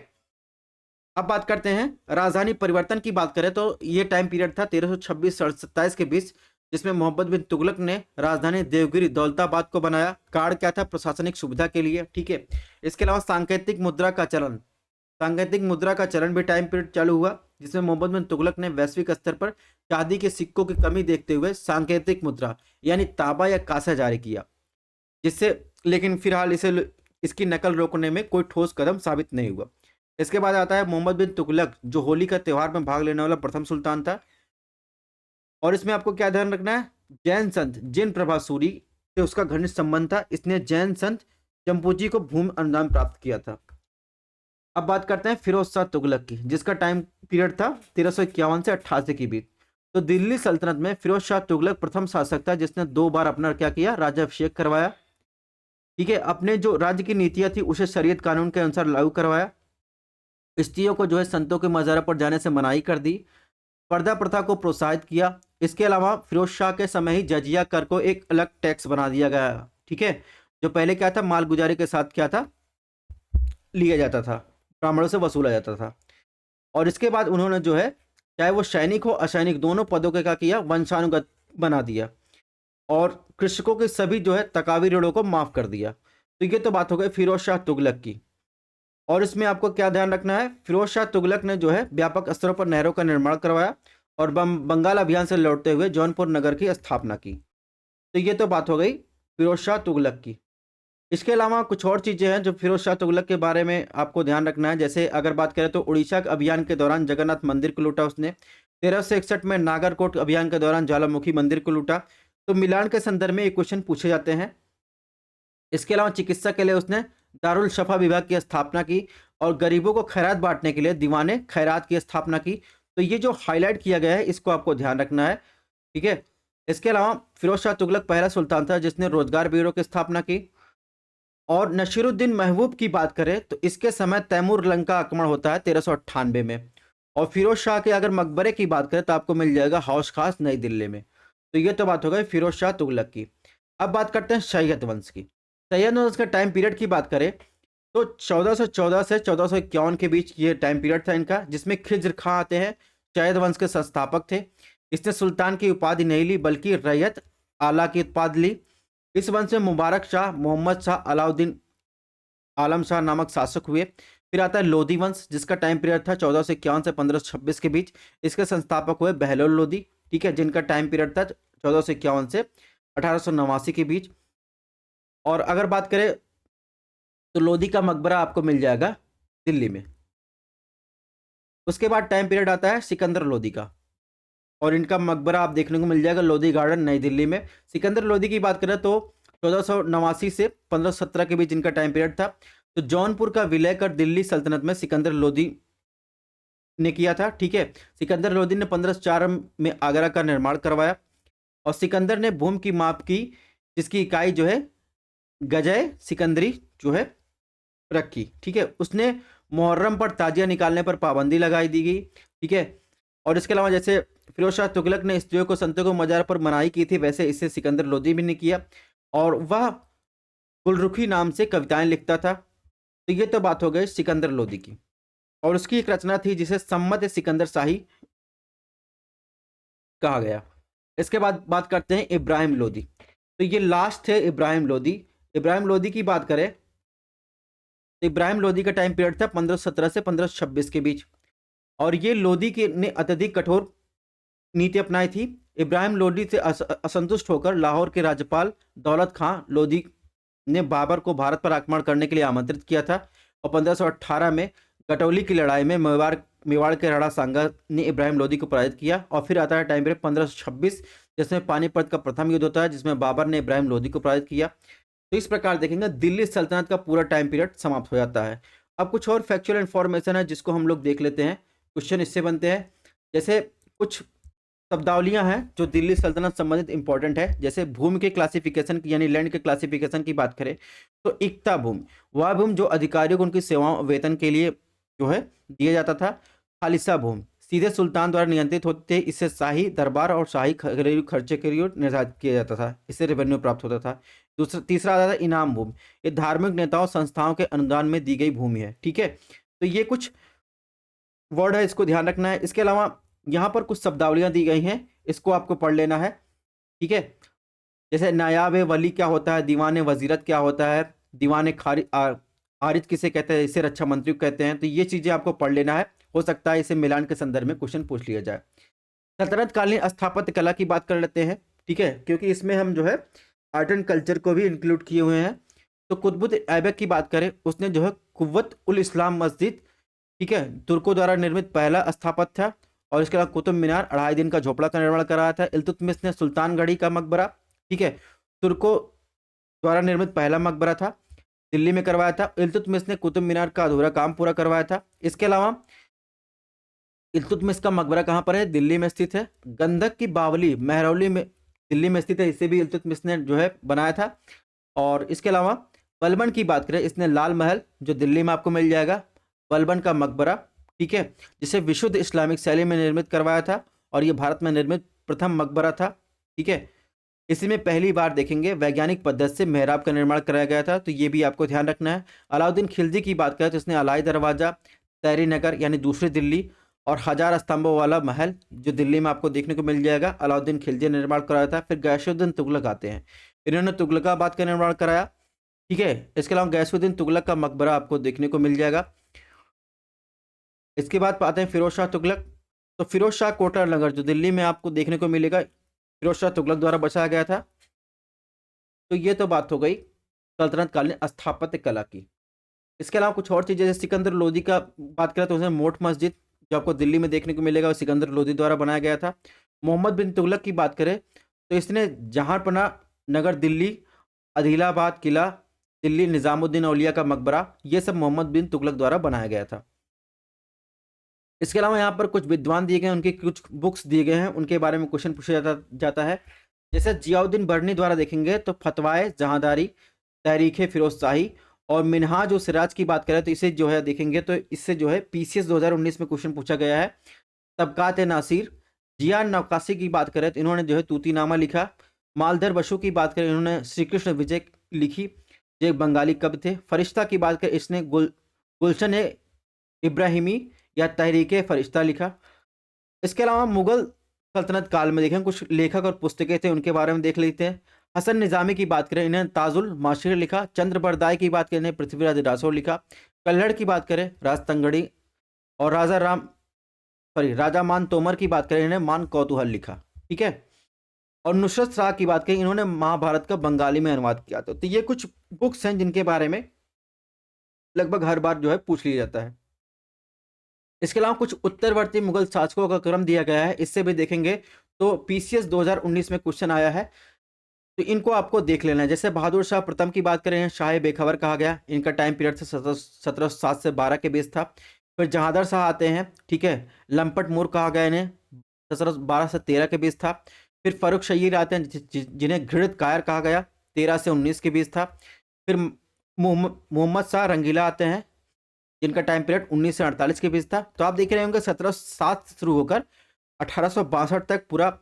S1: अब बात करते हैं राजधानी परिवर्तन की बात करें तो ये टाइम पीरियड था 1326 से 27 के बीच, जिसमें मोहम्मद बिन तुगलक ने राजधानी देवगिरी दौलताबाद को बनाया। कारण क्या था, प्रशासनिक सुविधा के लिए, ठीक है। इसके अलावा सांकेतिक मुद्रा का चलन भी टाइम पीरियड चालू हुआ, जिसमें मोहम्मद बिन तुगलक ने वैश्विक स्तर पर चांदी के सिक्कों की कमी देखते हुए सांकेतिक मुद्रा यानी तांबा या कांसा जारी किया, जिससे लेकिन फिलहाल इसकी नकल रोकने में कोई ठोस कदम साबित नहीं हुआ। इसके बाद आता है मोहम्मद बिन तुगलक जो होली का त्योहार में भाग लेने वाला प्रथम सुल्तान था। और इसमें आपको क्या ध्यान रखना है, जैन संत जिन प्रभासूरी से उसका घनिष्ठ संबंध था, इसने जैन संत जम्पूजी को भूमि अनुदान प्राप्त किया था। अब बात करते हैं फिरोज शाह तुगलक की, जिसका टाइम पीरियड था 1351 से 88 के बीच। तो दिल्ली सल्तनत में फिरोज शाह तुगलक प्रथम शासक था जिसने 2 बार अपना क्या किया, राज्याभिषेक करवाया। ठीक है, अपने जो राज्य की नीतियां थी उसे शरीयत कानून के अनुसार लागू करवाया। स्त्रियों को जो है संतों के मज़ारों पर जाने से मनाही कर दी। पर्दा प्रथा को प्रोत्साहित किया। इसके अलावा फिरोज शाह के समय ही जजिया कर को एक अलग टैक्स बना दिया गया। ठीक है, जो पहले क्या था, मालगुजारी के साथ क्या था, लिया जाता था, ब्राह्मणों से वसूला जाता था। और इसके बाद उन्होंने जो है, चाहे वो सैनिक हो असैनिक, दोनों पदों के क्या किया, वंशानुगत बना दिया। और कृषकों के सभी जो है तकावी ऋणों को माफ कर दिया। तो ये तो बात हो गई फिरोज शाह तुगलक की। और इसमें आपको क्या ध्यान रखना है, फिरोज शाह तुगलक ने जो है व्यापक स्तरों पर नहरों का निर्माण करवाया और बंगाल अभियान से लौटते हुए जौनपुर नगर की स्थापना की। तो ये तो बात हो गई फिरोज शाह तुगलक की। इसके अलावा कुछ और चीज़ें हैं जो फिरोज शाह तुगलक के बारे में आपको ध्यान रखना है। जैसे अगर बात करें तो उड़ीसा के अभियान के दौरान जगन्नाथ मंदिर को लूटा उसने। 1361 में नागरकोट अभियान के दौरान ज्वालामुखी मंदिर को लूटा। तो मिलान के संदर्भ में ये क्वेश्चन पूछे जाते हैं। इसके अलावा चिकित्सा के लिए उसने दारुल शफा विभाग की स्थापना की और गरीबों को खैरात बांटने के लिए दीवाने खैरात की स्थापना की। तो ये जो हाईलाइट किया गया है इसको आपको ध्यान रखना है। ठीक है, इसके अलावा फिरोज शाह तुगलक पहला सुल्तान था जिसने रोजगार ब्यूरो की स्थापना की। और नसीरुद्दीन महबूब की बात करें तो इसके समय तैमूर लंका आक्रमण होता है 1398 में। और फिरोज शाह के अगर मकबरे की बात करें तो आपको मिल जाएगा हौस खास नई दिल्ली में। तो ये तो बात हो गई फिरोज शाह तुगलक की। अब बात करते हैं सैयद वंश की। सैयद वंश का टाइम पीरियड की बात करें तो 1414 से 1451 के बीच ये टाइम पीरियड था इनका, जिसमें खिज्र खां आते हैं, सैयद वंश के संस्थापक थे। इसने सुल्तान की उपाधि नहीं ली बल्कि रैयत आला की उपाधि ली। इस वंश में मुबारक शाह, मोहम्मद शाह, अलाउद्दीन आलम शाह नामक शासक हुए। फिर आता है लोधी वंश जिसका टाइम पीरियड था 1451 से 1526 के बीच। इसके संस्थापक हुए बहलोल लोधी। ठीक है, जिनका टाइम पीरियड था 1451 से 1889 के बीच। और अगर बात करें तो लोधी का मकबरा आपको मिल जाएगा दिल्ली में। उसके बाद टाइम पीरियड आता है सिकंदर लोधी का और इनका मकबरा आप देखने को मिल जाएगा लोधी गार्डन नई दिल्ली में। सिकंदर लोधी की बात करें तो 1489 से 1517 के बीच इनका टाइम पीरियड था। तो जौनपुर का विलय कर दिल्ली सल्तनत में सिकंदर लोधी ने किया था। ठीक है, सिकंदर लोधी ने 1504 में आगरा का निर्माण करवाया और सिकंदर ने भूमि की माप की जिसकी इकाई जो है गजय सिकंदरी जो है रखी। ठीक है, उसने मुहर्रम पर ताजिया निकालने पर पाबंदी लगाई दी गई। ठीक है, और इसके अलावा जैसे फिरोज शाह तुगलक ने स्त्रियों को संतों को मजार पर मनाही की थी, वैसे इसे सिकंदर लोधी भी ने किया। और वह गुलरुखी नाम से कविताएं लिखता था। तो ये तो बात हो गई सिकंदर लोधी की। और उसकी एक रचना थी जिसे सम्मत सिकंदर शाही कहा गया। इसके बाद बात करते हैं इब्राहिम लोधी। तो ये लास्ट थे इब्राहिम लोधी। इब्राहिम लोधी की बात करें तो इब्राहिम लोधी का टाइम पीरियड था 1517 से 1526 के बीच। और ये लोधी के ने अत्यधिक कठोर नीति अपनाई थी। इब्राहिम लोधी से असंतुष्ट होकर लाहौर के राज्यपाल दौलत खां लोधी ने बाबर को भारत पर आक्रमण करने के लिए आमंत्रित किया था। और 1518 में कटौली की लड़ाई में मेवाड़ के राणा सांगा ने इब्राहिम लोधी को पराजित किया। और फिर आता है टाइम पीरियड 1526 जिसमें पानीपत का प्रथम युद्ध होता है जिसमें बाबर ने इब्राहिम लोधी को पराजित किया। तो इस प्रकार देखेंगे दिल्ली सल्तनत का पूरा टाइम पीरियड समाप्त हो जाता है। अब कुछ और फैक्चुअल इन्फॉर्मेशन है जिसको हम लोग देख लेते हैं। क्वेश्चन इससे बनते हैं, जैसे कुछ शब्दावलियां हैं जो दिल्ली सल्तनत संबंधित इंपॉर्टेंट है। जैसे भूमि के क्लासिफिकेशन की यानी लैंड के क्लासिफिकेशन की बात करें तो इक्ता भूमि वह भूमि जो अधिकारियों को उनकी सेवाओं वेतन के लिए जो है दिया जाता था। खालिसा भूमि सीधे सुल्तान द्वारा नियंत्रित होते थे, इससे शाही दरबार और शाही घरेलू खर्चे के लिए निर्धारित किया जाता था, इससे रेवेन्यू प्राप्त होता था। तीसरा आता था इनाम भूमि, ये धार्मिक नेताओं संस्थाओं के अनुदान में दी गई भूमि है। ठीक है, तो ये कुछ वर्ड है, इसको ध्यान रखना है। इसके अलावा यहाँ पर कुछ शब्दावलियाँ दी गई हैं, इसको आपको पढ़ लेना है। ठीक है, जैसे नायाब वली क्या होता है, दीवान वजीरत क्या होता है, दीवान आरिज किसे कहते हैं, इसे रक्षा मंत्री को कहते हैं। तो ये चीज़ें आपको पढ़ लेना है, हो सकता है इसे मिलान के संदर्भ में क्वेश्चन पूछ लिया जाए। सल्तनत कालीन स्थापत्य कला की बात कर लेते हैं। ठीक है, क्योंकि इसमें हम जो है आर्ट एंड कल्चर को भी इंक्लूड किए हुए हैं। तो कुतुब ऐबक की बात करें, उसने जो है कुव्वत उल इस्लाम मस्जिद, ठीक है, तुर्कों द्वारा निर्मित पहला स्थापत्य था और इसके अलावा कुतुब मीनार, 2.5 दिन का झोपड़ा का निर्माण कराया था। इल्तुतमिश ने सुल्तानगढ़ी का मकबरा, ठीक है, तुर्कों द्वारा निर्मित पहला मकबरा था, दिल्ली में करवाया था। इल्तुतमिश ने कुतुब मीनार का अधूरा काम पूरा करवाया था। इसके अलावा इल्तुतमिश का मकबरा कहाँ पर है? दिल्ली में स्थित है। गंधक की बावली महरौली में दिल्ली में स्थित है, इसे भी इल्तुतमिश ने जो है बनाया था। और इसके अलावा बलबन की बात करें, इसने लाल महल जो दिल्ली में आपको मिल जाएगा, बलबन का मकबरा, ठीक है, जिसे विशुद्ध इस्लामिक शैली में निर्मित करवाया था और ये भारत में निर्मित प्रथम मकबरा था, ठीक है। इसी में पहली बार देखेंगे वैज्ञानिक पद्धति से मेहराब का निर्माण कराया गया था, तो ये भी आपको ध्यान रखना है। अलाउद्दीन खिलजी की बात करें तो इसने अलाई दरवाजा, तहरी नगर यानी दूसरी दिल्ली और 1000 स्तंभों वाला महल जो दिल्ली में आपको देखने को मिल जाएगा, अलाउद्दीन खिलजी ने निर्माण कराया था। फिर गैसुद्दीन तुगलक आते हैं, इन्होंने तुगलकाबाद का निर्माण कराया, ठीक है। इसके अलावा गैसुद्दीन तुगलक का मकबरा आपको देखने को मिल जाएगा। इसके बाद आते हैं फिरोज शाह तुगलक। तो फिरोज शाह कोटला नगर जो दिल्ली में आपको देखने को मिलेगा, फिरोज शाह तुगलक द्वारा बसाया गया था। तो ये तो बात हो गई सल्तनत कालीन स्थापत्य कला की। इसके अलावा कुछ और चीज़ें, जैसे सिकंदर लोदी का बात करें तो उसने मोट मस्जिद जो आपको दिल्ली में देखने को मिलेगा वो सिकंदर लोदी द्वारा बनाया गया था। मोहम्मद बिन तुगलक की बात करें तो इसने जहांपना नगर दिल्ली, आदिलाबाद किला, दिल्ली निज़ामुद्दीन औलिया का मकबरा, ये सब मोहम्मद बिन तुगलक द्वारा बनाया गया था। इसके अलावा यहाँ पर कुछ विद्वान दिए गए हैं, उनके कुछ बुक्स दिए गए हैं, उनके बारे में क्वेश्चन पूछा जाता है। जैसे जियाउद्दीन बर्नी द्वारा देखेंगे तो फतवाए जहांदारी, तहरीक फिरोज शाही और मिनहाज और सिराज की बात करें तो इसे जो है देखेंगे तो इससे जो है पीसीएस 2019 में क्वेश्चन पूछा गया है। तबकात नासिर, जियान नक्काशी की बात करें तो इन्होंने जो है तूतीनामा लिखा। मालधर बसु की बात करें इन्होंने श्री कृष्ण विजय लिखी, जो एक बंगाली कवि थे। फरिश्ता की बात करें इसने गुलशन इब्राहिमी या तहरीक फरिश्ता लिखा। इसके अलावा मुगल सल्तनत काल में देखें कुछ लेखक और पुस्तकें थे, उनके बारे में देख लेते हैं। हसन निज़ामी की बात करें इन्हें ताजुल माशिर लिखा। चंद्र बरदाई की बात करें इन्हें पृथ्वीराज राठौर लिखा। कल्हड़ की बात करें राजतंगड़ी और राजा मान तोमर की बात करें इन्हें मान कौतूहल लिखा, ठीक है। और नुसरत शाह की बात करें इन्होंने महाभारत का बंगाली में अनुवाद किया था। तो ये कुछ बुक्स हैं जिनके बारे में लगभग हर बार जो है पूछ लिया जाता है। इसके अलावा कुछ उत्तरवर्ती मुगल शासकों का क्रम दिया गया है, इससे भी देखेंगे तो पीसीएस 2019 में क्वेश्चन आया है, तो इनको आपको देख लेना है। जैसे बहादुर शाह प्रथम की बात करें शाह बेखबर कहा गया, इनका टाइम पीरियड से 1707 से 12 के बीच था। फिर जहांदर शाह आते हैं, ठीक है, लंपट मूर कहा गया इन्हें, 1712 से 13 के बीच था। फिर फरुख शहीर आते हैं जिन्हें घृणित कायर कहा गया, 13 से 19 के बीच था। फिर मोहम्मद शाह रंगीला आते हैं जिनका टाइम पीरियड 19 से 48 के बीच था। तो आप देख रहे होंगे 1707 से शुरू होकर 1862 तक पूरा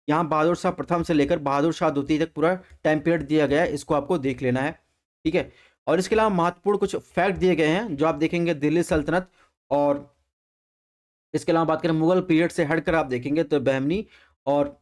S1: यहाँ बहादुर शाह प्रथम से लेकर बहादुर शाह द्वितीय तक पूरा टाइम पीरियड दिया गया है, इसको आपको देख लेना है, ठीक है। और इसके अलावा महत्वपूर्ण कुछ फैक्ट दिए गए हैं जो आप देखेंगे दिल्ली सल्तनत, और इसके अलावा बात करें मुगल पीरियड से हटकर आप देखेंगे तो बहमनी और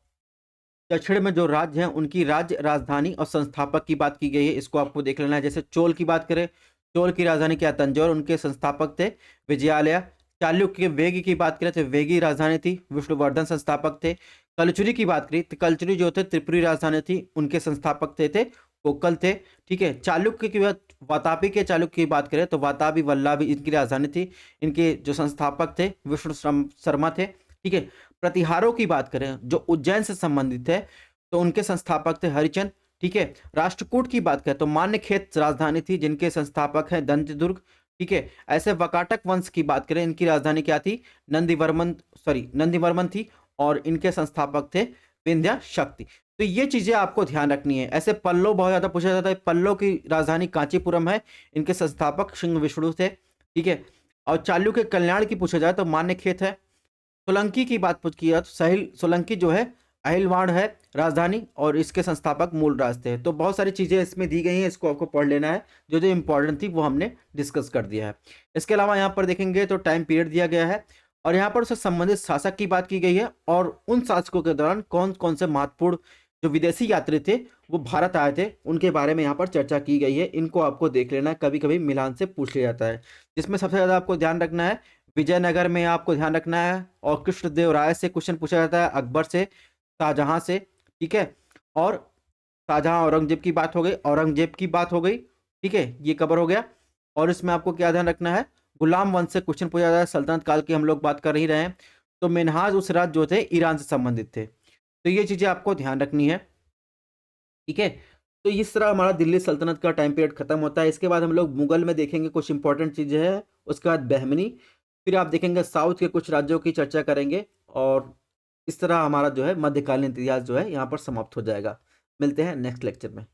S1: दक्षिण में जो राज्य हैं उनकी राज्य राजधानी और संस्थापक की बात की गई है, इसको आपको देख लेना है। जैसे चोल की बात करें, चोल की राजधानी क्या तंजौर, उनके संस्थापक थे विजयालय। चालुक्य के वेगी की बात करें तो वेगी राजधानी थी, विष्णुवर्धन संस्थापक थे। कलचुरी की बात करी तो कलचुरी जो थे त्रिपुरी राजधानी थी, उनके संस्थापक थे कोकल थे, ठीक है। चालुक्य की बात, वातापी के चालुक्य की बात करें तो वातापी वल्लभी इनकी राजधानी थी, इनके जो संस्थापक थे विष्णु शर्मा थे, ठीक है। प्रतिहारों की बात करें जो उज्जैन से संबंधित है तो उनके संस्थापक थे हरिचंद, ठीक है। राष्ट्रकूट की बात करें तो मान्यखेत राजधानी थी, जिनके संस्थापक हैं दंतदुर्ग, ठीक है। ऐसे वकाटक वंश की बात करें, इनकी राजधानी क्या थी, नंदीवर्मन थी, और इनके संस्थापक थे विंध्या शक्ति। तो ये चीजें आपको ध्यान रखनी है। ऐसे पल्लव बहुत ज्यादा पूछा जाता है, पल्लव की राजधानी कांचीपुरम है, इनके संस्थापक सिंह विष्णु थे, ठीक है। और चालुक्य कल्याण की पूछा जाए तो मान्यखेत है। सोलंकी की बात की जाए तो सोलंकी जो है अहिलवाड़ है राजधानी, और इसके संस्थापक मूलराज थे। तो बहुत सारी चीज़ें इसमें दी गई हैं, इसको आपको पढ़ लेना है, जो जो इंपॉर्टेंट थी वो हमने डिस्कस कर दिया है। इसके अलावा यहाँ पर देखेंगे तो टाइम पीरियड दिया गया है, और यहाँ पर उससे संबंधित शासक की बात की गई है, और उन शासकों के दौरान कौन कौन से महत्वपूर्ण जो विदेशी यात्री थे वो भारत आए थे, उनके बारे में यहाँ पर चर्चा की गई है। इनको आपको देख लेना है, कभी कभी मिलान से पूछ लिया जाता है। जिसमें सबसे ज़्यादा आपको ध्यान रखना है विजयनगर में आपको ध्यान रखना है, और कृष्णदेव राय से क्वेश्चन पूछा जाता है, अकबर से, शाहजहां से, ठीक है। और शाहजहां औरंगजेब की बात हो गई, औरंगजेब की बात हो गई, ठीक है, ये कवर हो गया। और इसमें आपको क्या ध्यान रखना है, गुलाम वंश से क्वेश्चन पूछा जाता है, सल्तनत काल की हम लोग बात कर ही रहे हैं। तो मिन्हाज उस रात जो थे ईरान से संबंधित थे। तो ये चीज़ें आपको ध्यान रखनी है, ठीक है? तो इस तरह हमारा दिल्ली सल्तनत का टाइम पीरियड खत्म होता है। इसके बाद हम लोग मुगल में देखेंगे कुछ इंपॉर्टेंट चीज़ें हैं, उसके बाद बहमनी, फिर आप देखेंगे साउथ के कुछ राज्यों की चर्चा करेंगे और इस तरह हमारा जो है मध्यकालीन इतिहास जो है यहाँ पर समाप्त हो जाएगा। मिलते हैं नेक्स्ट लेक्चर में।